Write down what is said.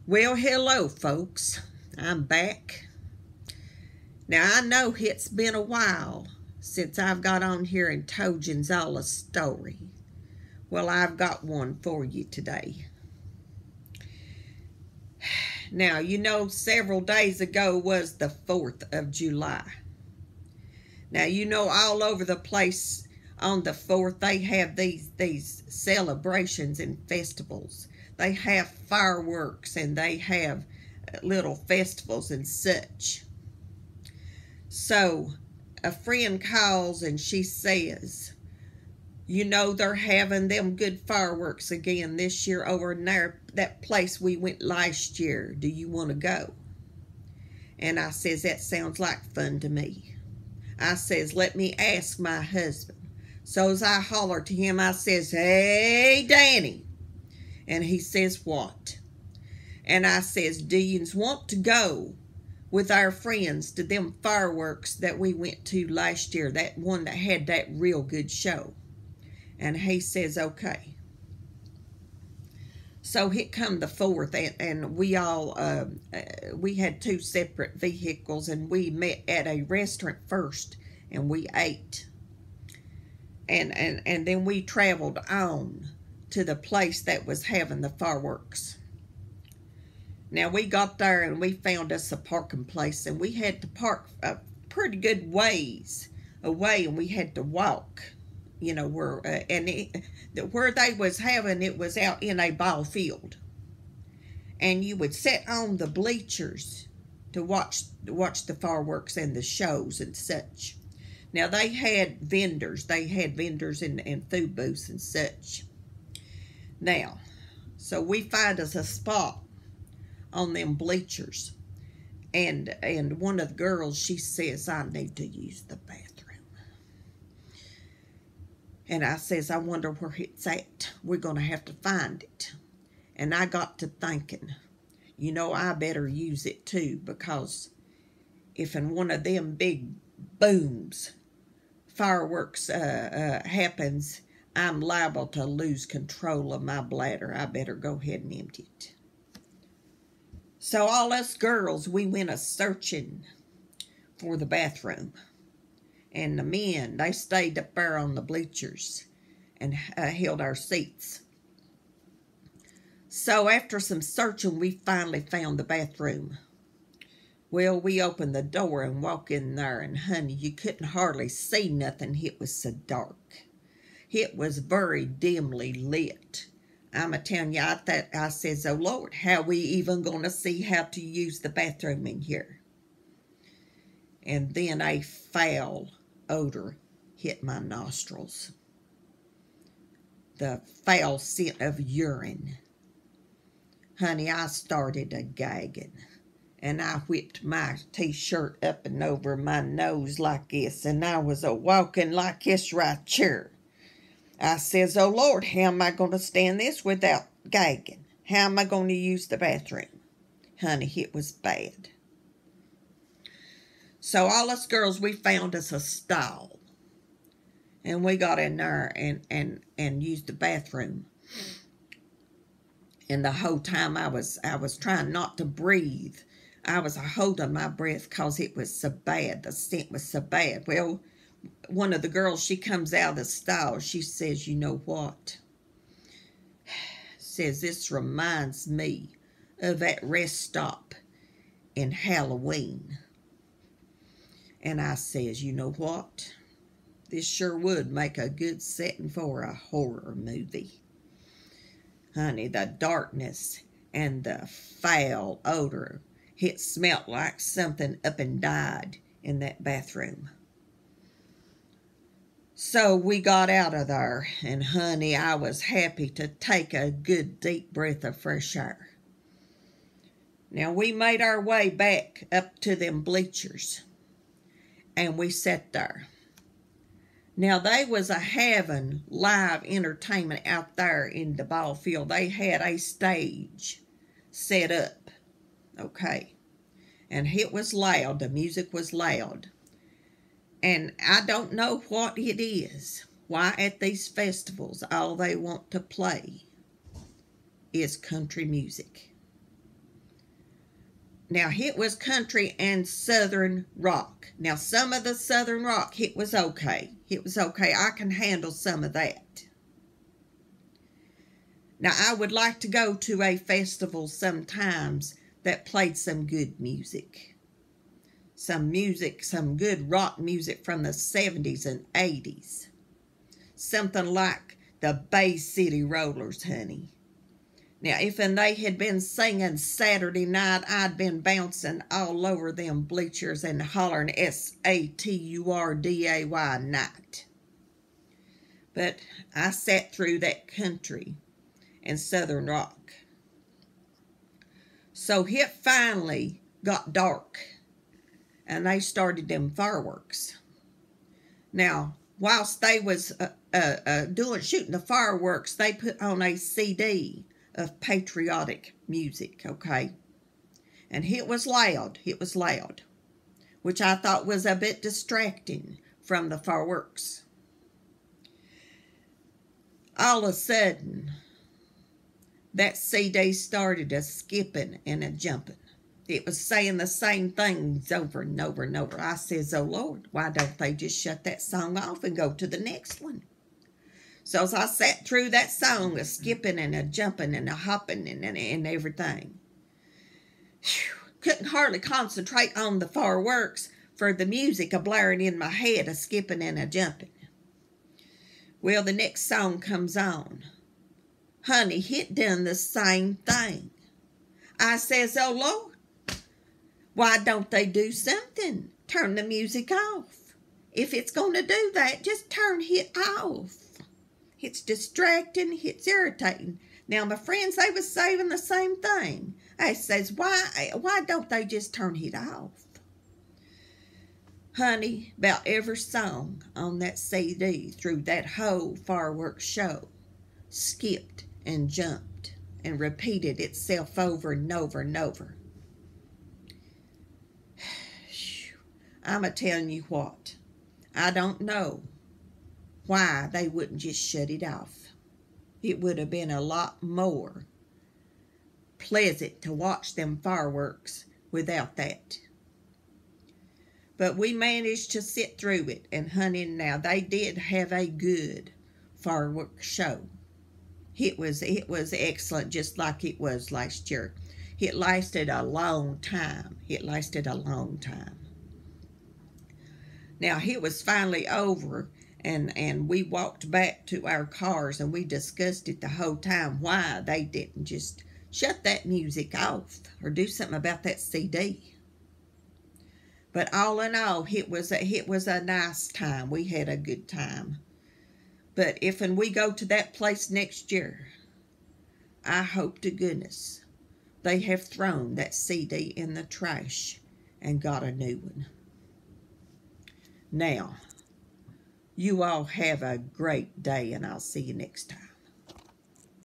Well, hello, folks. I'm back. Now, I know it's been a while since I've got on here and told you all a story. Well, I've got one for you today. Now, you know, several days ago was the 4th of July. Now, you know, all over the place on the 4th, they have these celebrations and festivals. They have fireworks and they have little festivals and such. So a friend calls and she says, you know, they're having them good fireworks again this year over in that place we went last year. Do you want to go? And I says, that sounds like fun to me. I says, let me ask my husband. So as I holler to him, I says, hey, Danny. And he says, what? And I says, do you want to go with our friends to them fireworks that we went to last year, that one that had that real good show? And he says, okay. So here come the 4th, and we all, we had 2 separate vehicles, and we met at a restaurant first, and we ate. And then we traveled on to the place that was having the fireworks. Now, we got there, and we found us a parking place, and we had to park a pretty good ways away, and we had to walk. You know, where they was having it was out in a ball field, and you would sit on the bleachers to watch the fireworks and the shows and such. Now they had vendors and food booths and such. Now, so we find us a spot on them bleachers, and one of the girls, she says, I need to use the bathroom. And I says, I wonder where it's at. We're going to have to find it. And I got to thinking, you know, I better use it too, because if in one of them big booms, fireworks happens, I'm liable to lose control of my bladder. I better go ahead and empty it. So all us girls, we went a-searching for the bathroom. And the men, they stayed up there on the bleachers and held our seats. So after some searching, we finally found the bathroom. Well, we opened the door and walked in there, and honey, you couldn't hardly see nothing. It was so dark. It was very dimly lit. I'm a-telling you, I says, oh Lord, how we even going to see how to use the bathroom in here? And then a foul odor hit my nostrils. The foul scent of urine. Honey, I started a-gagging, and I whipped my t-shirt up and over my nose like this, and I was a-walking like this right here. I says, oh Lord, how am I going to stand this without gagging? How am I going to use the bathroom? Honey, it was bad. So all us girls, we found us a stall. And we got in there and used the bathroom. And the whole time I was trying not to breathe. I was holding my breath because it was so bad. The scent was so bad. Well, one of the girls, she comes out of the stall. She says, you know what? Says, this reminds me of that rest stop in Halloween. And I says, you know what? This sure would make a good setting for a horror movie. Honey, the darkness and the foul odor, it smelt like something up and died in that bathroom. So we got out of there, and honey, I was happy to take a good deep breath of fresh air. Now, we made our way back up to them bleachers, and we sat there. Now, they was having live entertainment out there in the ball field. They had a stage set up, okay? And it was loud. The music was loud. And I don't know what it is. Why at these festivals, all they want to play is country music. Now, it was country and southern rock. Now, some of the southern rock, it was okay. It was okay. I can handle some of that. Now, I would like to go to a festival sometimes that played some good music. Some good rock music from the 70s and 80s. Something like the Bay City Rollers, honey. Now, if they had been singing Saturday night, I'd been bouncing all over them bleachers and hollering SATURDAY night. But I sat through that country and southern rock. So it finally got dark, and they started them fireworks. Now, whilst they was shooting the fireworks, they put on a CD of patriotic music, okay? And it was loud, which I thought was a bit distracting from the fireworks. All of a sudden, that CD started a skipping and a jumping. It was saying the same things over and over and over. I says, oh Lord, why don't they just shut that song off and go to the next one? So as I sat through that song, a skipping and a jumping and a hopping and everything. Couldn't hardly concentrate on the fireworks for the music a blaring in my head, a skipping and a jumping. Well, the next song comes on. Honey, it done the same thing. I says, oh Lord, why don't they do something? Turn the music off. If it's going to do that, just turn it off. It's distracting, it's irritating. Now, my friends, they was saying the same thing. I says, why don't they just turn it off? Honey, about every song on that CD through that whole fireworks show skipped and jumped and repeated itself over and over and over. I'm a-telling you what, I don't know why they wouldn't just shut it off. It would have been a lot more pleasant to watch them fireworks without that. But we managed to sit through it, and honey, now they did have a good fireworks show. It was excellent, just like it was last year. It lasted a long time. Now, it was finally over, and we walked back to our cars, and we discussed it the whole time, why they didn't just shut that music off or do something about that CD. But all in all, it was a nice time. We had a good time. But if and we go to that place next year, I hope to goodness they have thrown that CD in the trash and got a new one. Now, you all have a great day, and I'll see you next time.